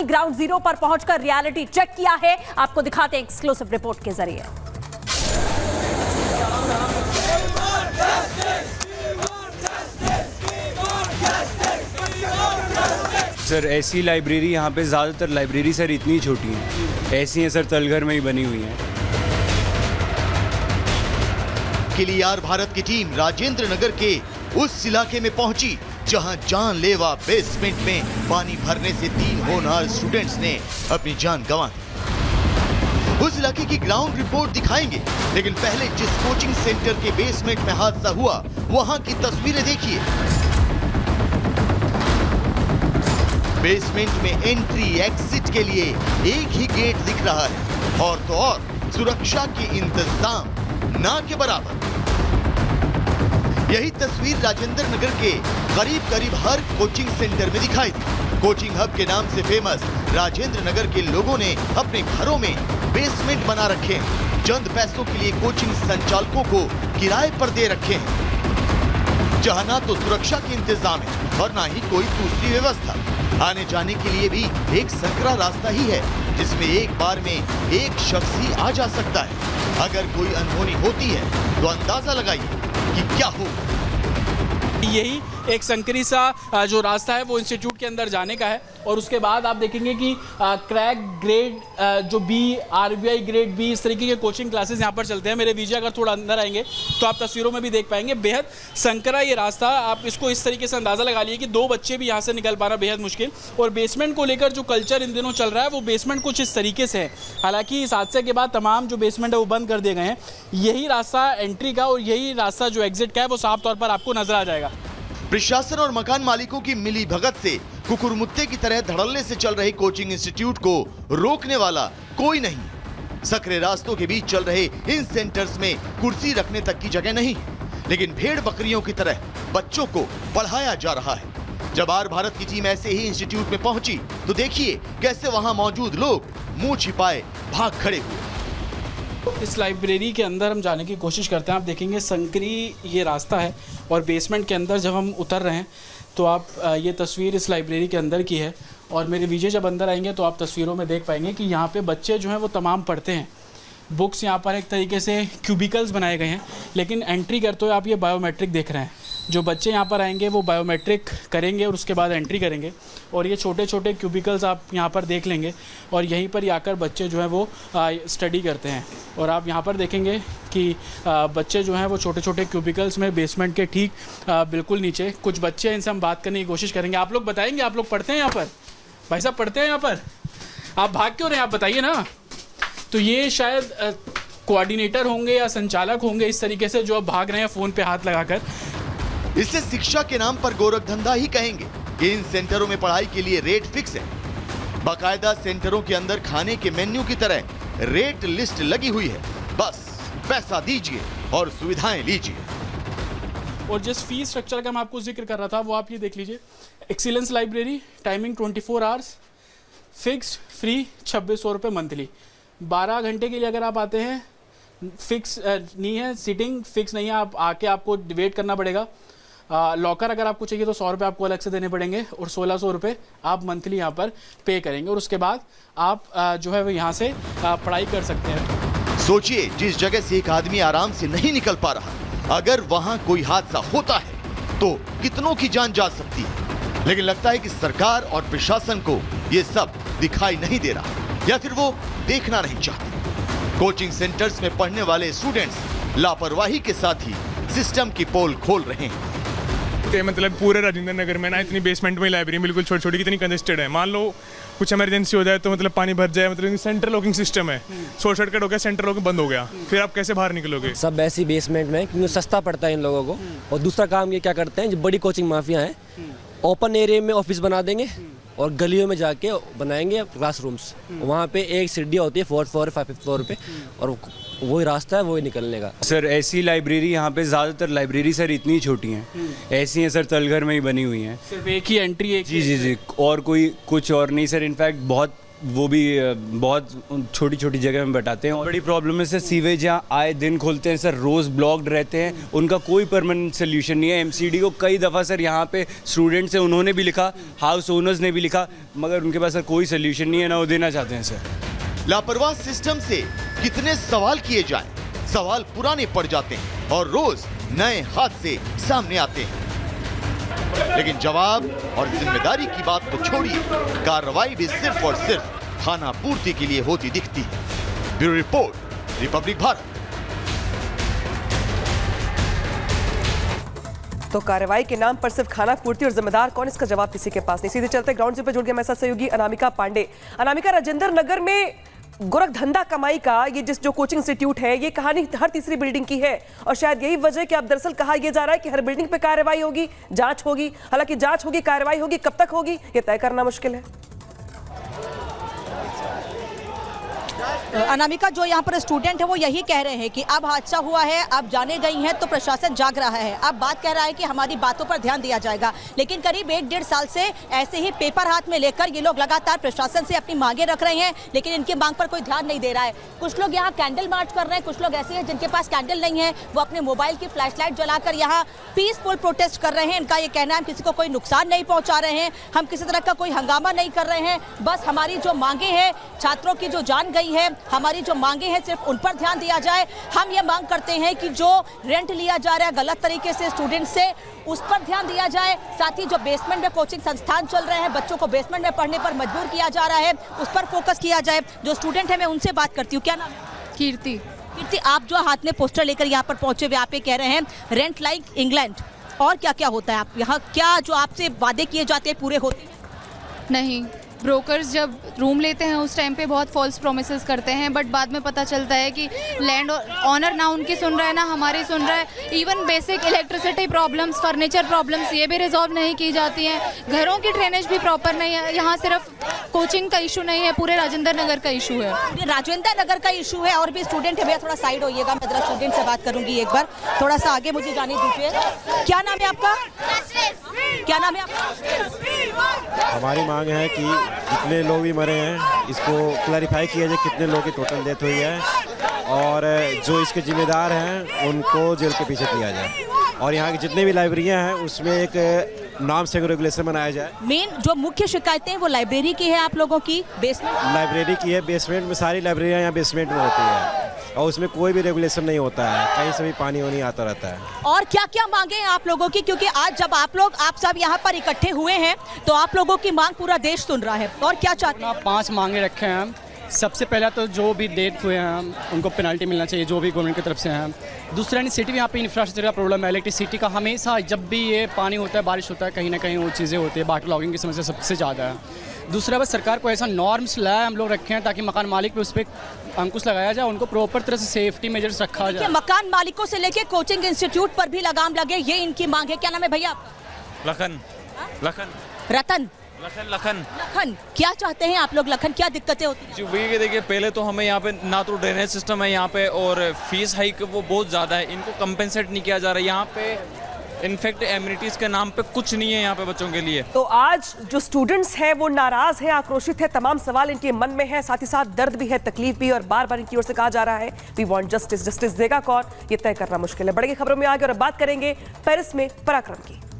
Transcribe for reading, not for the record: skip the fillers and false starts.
Ground zero पर पहुंचकर reality check किया है। आपको दिखाते हैं एक्सक्लूसिव रिपोर्ट के जरिए। सर ऐसी लाइब्रेरी यहाँ पे ज़्यादातर लाइब्रेरी सर इतनी छोटी हैं, ऐसी हैं सर तलघर में ही बनी हुई हैं। किलियार भारत की टीम राजेंद्र नगर के उस इलाके में पहुंची जहां जानलेवा बेसमेंट में पानी भरने से 3 होनहार स्टूडेंट्स ने अपनी जान गंवा दी। उस इलाके की ग्राउंड रिपोर्ट दिखाएंगे, लेकिन पहले जिस कोचिंग सेंटर के बेसमेंट में हादसा हुआ वहां की तस्वीरें देखिए। बेसमेंट में एंट्री एग्जिट के लिए एक ही गेट दिख रहा है और तो और सुरक्षा के इंतजाम ना के बराबर। यही तस्वीर राजेंद्र नगर के करीब हर कोचिंग सेंटर में दिखाई दी। कोचिंग हब के नाम से फेमस राजेंद्र नगर के लोगों ने अपने घरों में बेसमेंट बना रखे हैं। चंद पैसों के लिए कोचिंग संचालकों को किराए पर दे रखे हैं, जहां ना तो सुरक्षा के इंतजाम है और ना ही कोई दूसरी व्यवस्था। आने जाने के लिए भी एक संकरा रास्ता ही है, जिसमें एक बार में एक शख्स ही आ जा सकता है। अगर कोई अनहोनी होती है तो अंदाजा लगाइए कि क्या हो। यही एक संकरी सा जो रास्ता है वो इंस्टीट्यूट के अंदर जाने का है और उसके बाद आप देखेंगे कि क्रैक ग्रेड जो बी, आरबीआई ग्रेड बी, इस तरीके के कोचिंग क्लासेस यहाँ पर चलते हैं। मेरे विजय अगर थोड़ा अंदर आएंगे तो आप तस्वीरों में भी देख पाएंगे। बेहद संकरा ये रास्ता, आप इसको इस तरीके से अंदाज़ा लगा लिए कि 2 बच्चे भी यहाँ से निकल पाना बेहद मुश्किल। और बेसमेंट को लेकर जो कल्चर इन दिनों चल रहा है वो बेसमेंट कुछ इस तरीके से है। हालांकि इस हादसे के बाद तमाम जो बेसमेंट है वो बंद कर दिए गए हैं। यही रास्ता एंट्री का और यही रास्ता जो एग्जिट का है वो साफ तौर पर आपको नजर आ जाएगा। प्रशासन और मकान मालिकों की मिली भगत से कुकुरमुत्ते की तरह धड़ल्ले से चल रही कोचिंग इंस्टीट्यूट को रोकने वाला कोई नहीं। सकरे रास्तों के बीच चल रहे इन सेंटर्स में कुर्सी रखने तक की जगह नहीं, लेकिन भेड़ बकरियों की तरह बच्चों को पढ़ाया जा रहा है। जब आर भारत की टीम ऐसे ही इंस्टीट्यूट में पहुंची तो देखिए कैसे वहां मौजूद लोग मुंह छिपाए भाग खड़े हुए। इस लाइब्रेरी के अंदर हम जाने की कोशिश करते हैं। आप देखेंगे संकरी ये रास्ता है और बेसमेंट के अंदर जब हम उतर रहे हैं तो आप ये तस्वीर इस लाइब्रेरी के अंदर की है और मेरे विजय जब अंदर आएंगे तो आप तस्वीरों में देख पाएंगे कि यहाँ पे बच्चे जो हैं वो तमाम पढ़ते हैं। बुक्स यहाँ पर एक तरीके से क्यूबिकल्स बनाए गए हैं, लेकिन एंट्री करते हुए आप ये बायोमेट्रिक देख रहे हैं। जो बच्चे यहाँ पर आएंगे वो बायोमेट्रिक करेंगे और उसके बाद एंट्री करेंगे और ये छोटे छोटे क्यूबिकल्स आप यहाँ पर देख लेंगे और यहीं पर आकर बच्चे जो हैं वो स्टडी करते हैं। और आप यहाँ पर देखेंगे कि बच्चे जो हैं वो छोटे छोटे क्यूबिकल्स में बेसमेंट के ठीक बिल्कुल नीचे कुछ बच्चे हैं, इनसे हम बात करने की कोशिश करेंगे। आप लोग बताएंगे, आप लोग पढ़ते हैं यहाँ पर? भाई साहब पढ़ते हैं यहाँ पर? आप भाग क्यों रहे हैं, आप बताइए ना। तो ये शायद कोऑर्डिनेटर होंगे या संचालक होंगे इस तरीके से जो अब भाग रहे हैं फ़ोन पे हाथ लगाकर। इसे शिक्षा के नाम पर गोरख धंधा ही कहेंगे। इन सेंटरों में पढ़ाई के लिए रेट फिक्स है। बाकायदा सेंटरों के अंदर खाने के मेन्यू की तरह रेट लिस्ट लगी हुई है। बस पैसा दीजिए और सुविधाएं लीजिए। और जिस फीस स्ट्रक्चर का मैं आपको जिक्र कर रहा था वो आप ये देख लीजिए। Excellence library, timing 24 hours, fixed free 2600 रुपये मंथली। 12 घंटे के लिए अगर आप आते हैं, फिक्स नहीं है, सीटिंग फिक्स नहीं है, आप आके आपको वेट करना पड़ेगा। लॉकर अगर आपको चाहिए तो 100 रुपये आपको अलग से देने पड़ेंगे और 1600 रुपये आप मंथली यहाँ पर पे करेंगे और उसके बाद आप जो है वो यहाँ से पढ़ाई कर सकते हैं। सोचिए, जिस जगह से एक आदमी आराम से नहीं निकल पा रहा, अगर वहाँ कोई हादसा होता है तो कितनों की जान जा सकती है। लेकिन लगता है कि सरकार और प्रशासन को ये सब दिखाई नहीं दे रहा या फिर वो देखना नहीं चाहते। कोचिंग सेंटर्स में पढ़ने वाले स्टूडेंट्स लापरवाही के साथ ही सिस्टम की पोल खोल रहे हैं। मतलब पूरे राजेंद्र नगर में ना इतनी बेसमेंट में लाइब्रेरी बिल्कुल छोटी छोटी कितनी कंजेस्टेड है। मान लो कुछ इमरजेंसी हो जाए तो मतलब पानी भर जाए, मतलब सेंटर लॉकिंग सिस्टम है, शॉर्ट सर्किट हो गया, सेंटर लॉकिंग बंद हो गया, फिर आप कैसे बाहर निकलोगे? सब ऐसी बेसमेंट में क्योंकि सस्ता पड़ता है इन लोगों को। और दूसरा काम ये क्या करते हैं, जो बड़ी कोचिंग माफिया है ओपन एरिया में ऑफिस बना देंगे और गलियों में जाके बनाएंगे क्लासरूम्स। वहाँ पे एक सीढ़ियाँ होती है 4th फ्लोर 5th फ्लोर पे और वही रास्ता है वही निकलने का। सर ऐसी लाइब्रेरी यहाँ पे ज़्यादातर लाइब्रेरी सर इतनी छोटी हैं, ऐसी हैं सर तलघर में ही बनी हुई हैं। सिर्फ एक ही एंट्री, एक जी, और कोई कुछ और नहीं सर। इनफैक्ट बहुत वो भी बहुत छोटी छोटी जगह में बैठाते हैं। बड़ी प्रॉब्लम है सर, सीवेज यहाँ आए दिन खोलते हैं सर, रोज़ ब्लॉक्ड रहते हैं, उनका कोई परमानेंट सोल्यूशन नहीं है। एमसीडी को कई दफ़ा सर यहाँ पे स्टूडेंट्स हैं, उन्होंने भी लिखा, हाउस ओनर्स ने भी लिखा, मगर उनके पास सर कोई सोल्यूशन नहीं है, ना वो देना चाहते हैं सर। लापरवाह सिस्टम से कितने सवाल किए जाएं, सवाल पुराने पड़ जाते हैं और रोज नए हादसे सामने आते हैं। लेकिन जवाब और जिम्मेदारी की बात तो छोड़िए, कार्रवाई भी सिर्फ और सिर्फ खाना पूर्ति के लिए होती दिखती है। Bureau report, Republic Bharat. तो कार्रवाई के नाम पर सिर्फ खाना पूर्ति और जिम्मेदार कौन, इसका जवाब किसी के पास नहीं। सीधे चलते ग्राउंड जीरो पे जुड़ गया हमारे साथ सहयोगी अनामिका पांडे। अनामिका, राजेंद्र नगर में गोरख धंधा कमाई का ये जो कोचिंग इंस्टीट्यूट है, ये कहानी हर तीसरी बिल्डिंग की है और शायद यही वजह कि अब दरअसल कहा यह जा रहा है कि हर बिल्डिंग पे कार्रवाई होगी, जांच होगी। हालांकि जांच होगी, कार्रवाई होगी, कब तक होगी ये तय करना मुश्किल है। अनामिका, जो यहाँ पर स्टूडेंट है वो यही कह रहे हैं कि अब हादसा हुआ है, अब जाने गई हैं तो प्रशासन जाग रहा है, अब बात कह रहा है कि हमारी बातों पर ध्यान दिया जाएगा। लेकिन करीब 1-1.5 साल से ऐसे ही पेपर हाथ में लेकर ये लोग लगातार प्रशासन से अपनी मांगे रख रहे हैं, लेकिन इनकी मांग पर कोई ध्यान नहीं दे रहा है। कुछ लोग यहाँ कैंडल मार्च कर रहे हैं, कुछ लोग ऐसे हैं जिनके पास कैंडल नहीं है, वो अपने मोबाइल की फ्लैशलाइट जलाकर यहाँ पीसफुल प्रोटेस्ट कर रहे हैं। इनका ये कहना है हम किसी को कोई नुकसान नहीं पहुँचा रहे हैं, हम किसी तरह का कोई हंगामा नहीं कर रहे हैं, बस हमारी जो मांगे हैं, छात्रों की जो जान गई है, हमारी जो मांगे हैं सिर्फ उन पर ध्यान दिया जाए। हम ये मांग करते हैं कि जो रेंट लिया जा रहा है गलत तरीके से स्टूडेंट से, उस पर ध्यान दिया जाए। साथ ही जो बेसमेंट में कोचिंग संस्थान चल रहे हैं, बच्चों को बेसमेंट में पढ़ने पर मजबूर किया जा रहा है, उस पर फोकस किया जाए। जो स्टूडेंट है मैं उनसे बात करती हूँ। क्या नाम है? कीर्ति। कीर्ति, आप जो हाथ में पोस्टर लेकर यहाँ पर पहुंचे हुए, आप ये कह रहे हैं रेंट लाइक इंग्लैंड, और क्या क्या होता है? आप यहाँ क्या जो आपसे वादे किए जाते हैं पूरे होते हैं? नहीं, ब्रोकर्स जब रूम लेते हैं उस टाइम पे बहुत फॉल्स प्रोमिसेस करते हैं, बट बाद में पता चलता है कि लैंड ऑनर ना उनकी सुन रहा है ना हमारी सुन रहा है। Even basic electricity problems, furniture problems ये भी रिजॉल्व नहीं की जाती हैं। घरों की ड्रेनेज भी प्रॉपर नहीं है। यहाँ सिर्फ कोचिंग का इशू नहीं है, पूरे राजेंद्र नगर का इशू है। ये राजेंद्र नगर का इशू है और भी स्टूडेंट है। भैया थोड़ा साइड होइएगा, मैं जरा स्टूडेंट से बात करूंगी एक बार, थोड़ा सा आगे मुझे जाने दीजिए। क्या नाम है आपका? क्या नाम है आपका? हमारी मांग है कि जितने लोग भी मरे हैं इसको क्लैरिफाई किया जाए, कितने लोगों की टोटल डेथ हुई है और जो इसके जिम्मेदार हैं उनको जेल के पीछे किया जाए। और यहाँ की जितने भी लाइब्रेरियाँ हैं उसमें एक नाम से रेगुलेशन बनाया जाए। मेन जो मुख्य शिकायतें वो लाइब्रेरी की है आप लोगों की, बेसमेंट लाइब्रेरी की है, बेसमेंट में सारी लाइब्रेरियाँ यहाँ बेसमेंट में होती है और उसमें कोई भी रेगुलेशन नहीं होता है, कहीं से भी पानी वानी आता रहता है। और क्या क्या मांगे हैं आप लोगों की? क्योंकि आज जब आप सब यहाँ पर इकट्ठे हुए हैं तो आप लोगों की मांग पूरा देश सुन रहा है, और क्या चाहते हैं? 5 मांगे रखे हैं हम। सबसे पहला तो जो भी डेथ हुए हैं उनको पेनल्टी मिलना चाहिए, जो भी गवर्नमेंट की तरफ से हैं। दूसरा, सिटी में यहाँ पे इंफ्रास्ट्रक्चर का प्रॉब्लम है, इलेक्ट्रिसिटी का हमेशा जब भी ये पानी होता है, बारिश होता है, कहीं ना कहीं वो चीज़ें होती है, वाटर लॉगिंग की समस्या सबसे ज़्यादा है। दूसरा, बस सरकार को ऐसा नॉर्म्स लाया हम लोग रखे हैं ताकि मकान मालिक पे उस पर अंकुश लगाया जाए, उनको प्रॉपर तरह से सेफ्टी मेजर्स रखा जाए। मकान मालिकों से लेके कोचिंग इंस्टीट्यूट पर भी लगाम लगे, ये इनकी मांग है। क्या नाम है भैया आपका? लखन। रतन। लखन। क्या चाहते हैं आप लोग? लखन, क्या दिक्कतें होती हैं? जी वही देखिए, पहले तो हमें यहाँ पे ना तो ड्रेनेज सिस्टम है यहाँ पे, और फीस हाइक वो बहुत ज़्यादा है, इनको कंपेंसेट नहीं किया जा रहा है। यहाँ पे इनफैक्ट एमिनिटीज़ के नाम पे कुछ नहीं है यहाँ पे बच्चों के लिए। तो आज जो स्टूडेंट्स हैं वो नाराज हैं, आक्रोशित है, तमाम सवाल इनके मन में है, साथ ही साथ दर्द भी है, तकलीफ भी, और बार बार इनकी ओर से कहा जा रहा है वी वांट जस्टिस। जस्टिस देगा कौन, ये तय करना मुश्किल है। बड़ी खबरों में आगे और अब बात करेंगे पेरिस में पराक्रम की।